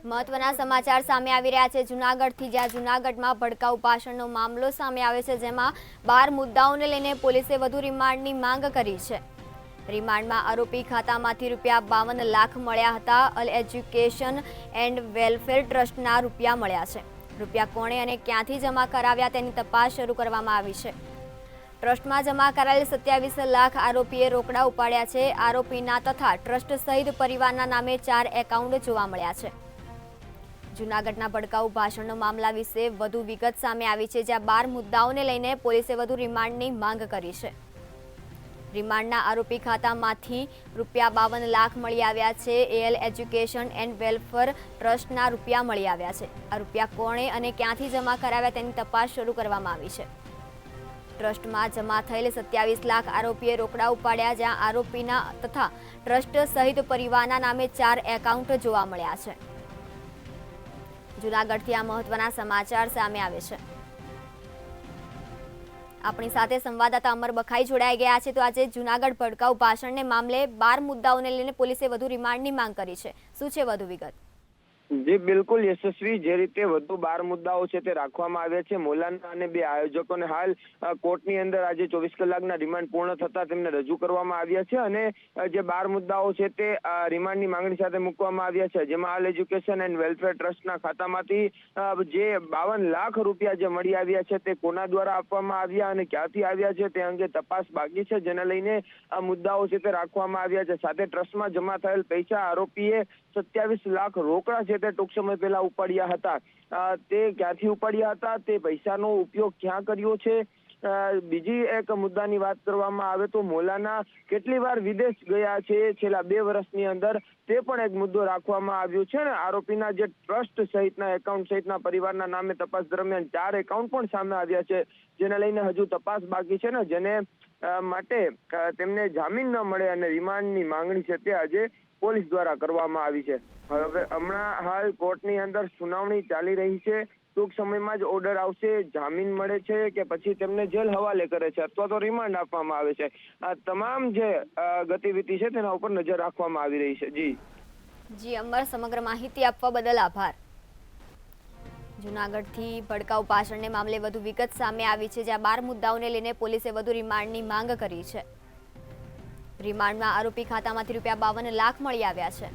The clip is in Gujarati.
મહત્વના સમાચાર સામે આવી રહ્યા છે જૂનાગઢથી, જ્યાં જૂનાગઢમાં ભડકાઉ ભાષણનો મામલો સામે આવે છે, જેમાં 12 મુદ્દાઓને લઈને પોલીસે વધુ રિમાન્ડની માંગ કરી છે। રિમાન્ડમાં આરોપી ખાતામાંથી ₹52 લાખ મળ્યા હતા। અલ એજ્યુકેશન એન્ડ વેલફેર ટ્રસ્ટના રૂપિયા મળ્યા છે। રૂપિયા કોણે અને ક્યાંથી જમા કરાવ્યા તેની તપાસ શરૂ કરવામાં આવી છે। ટ્રસ્ટમાં જમા કરાયેલ 27 લાખ આરોપીએ રોકડા ઉપાડ્યા છે। આરોપીના તથા ટ્રસ્ટ સહિત પરિવારના નામે 4 એકાઉન્ટ જોવા મળ્યા છે। જૂનાગઢના ભડકાઉ ભાષણનો મામલા વિશે વધુ વિગત સામે આવી છે, જ્યાં 12 મુદ્દાઓને લઈને પોલીસે વધુ રિમાન્ડની માંગ કરી છે। રિમાન્ડના આરોપી ખાતામાંથી ₹52 લાખ મળી આવ્યા છે। એલ એજ્યુકેશન એન્ડ વેલફેર ટ્રસ્ટના રૂપિયા મળી આવ્યા છે। આ રૂપિયા કોણે અને ક્યાંથી જમા કરાવ્યા તેની તપાસ શરૂ કરવામાં આવી છે। ટ્રસ્ટમાં જમા થયેલ 27 લાખ આરોપીએ રોકડા ઉપાડ્યા, જ્યાં આરોપીના તથા ટ્રસ્ટ સહિત પરિવારના નામે 4 એકાઉન્ટ જોવા મળ્યા છે। જૂનાગઢથી આ મહત્વના સમાચાર સામે આવે છે। આપણી સાથે સંવાદદાતા અમર બખાઈ જોડાઈ ગયા છે। તો આજે જૂનાગઢ ભડકાઉ ભાષણને મામલે 12 મુદ્દાઓને લઈને પોલીસે વધુ રિમાન્ડની માંગ કરી છે। શું છે વધુ વિગત? જી બિલકુલ યશસ્વી, જે રીતે વધુ 12 મુદ્દાઓ છે તે રાખવામાં આવ્યા છે। મૌલાના અને 2 આયોજકોને હાલ કોર્ટની અંદર આજે 24 કલાકના રિમાન્ડ પૂર્ણ થતા તેમને રજૂ કરવામાં આવ્યા છે અને જે 12 મુદ્દાઓ છે તે રિમાન્ડની માંગણી સાથે મૂકવામાં આવ્યા છે, જેમાં આલ એજ્યુકેશન એન્ડ વેલફેર ટ્રસ્ટના ખાતામાંથી જે 52 લાખ રૂપિયા જે મળી આવ્યા છે તે કોના દ્વારા આપવામાં આવ્યા અને ક્યાંથી આવ્યા છે તે અંગે તપાસ બાકી છે, જેને લઈને આ મુદ્દાઓ છે તે રાખવામાં આવ્યા છે। સાથે ટ્રસ્ટમાં જમા થયેલ પૈસા આરોપીએ 27 લાખ રોકડા છે તે ટૂંક સમય પહેલા ઉપાડ્યા હતા। તે ક્યાંથી ઉપાડ્યા હતા, તે પૈસાનો ઉપયોગ ક્યાં કર્યો છે? બીજી એક મુદ્દાની વાત કરવામાં આવે તો મૌલાના કેટલી વાર વિદેશ ગયા છે છેલ્લા 2 વર્ષની અંદર, તે પણ એક મુદ્દો રાખવામાં આવ્યો છે ને આરોપીના જે ટ્રસ્ટ સહિતના એકાઉન્ટ સહિતના પરિવારના નામે તપાસ દરમિયાન 4 એકાઉન્ટ પણ સામે આવ્યા છે, જેને લઈને હજુ તપાસ બાકી છે ને, જેને માટે તેમને જામીન ન મળે અને રિમાન્ડની માંગણી છે તે આજે પોલીસ દ્વારા કરવામાં આવી છે। હવે હમણાં હાલ કોર્ટની અંદર સુનાવણી ચાલી રહી છે। ટૂંક સમયમાં જ ઓર્ડર આવશે, જામીન મળે છે કે પછી તેમને જેલ હવાલે કરે છે અથવા તો રિમાન્ડ આપવામાં આવે છે। આ તમામ જે ગતિવિધિ છે તેના ઉપર નજર રાખવામાં આવી રહી છે। જી અમર, સમગ્ર માહિતી આપવા બદલ આભાર। જૂનાગઢથી ભડકાઉ ભાષણને મામલે વધુ વિગત સામે આવી છે, જ્યાં 12 મુદ્દાઓને લઈને પોલીસે વધુ રિમાન્ડની માંગ કરી છે। રિમાન્ડમાં આરોપી ખાતામાંથી ₹52 લાખ મળી આવ્યા છે।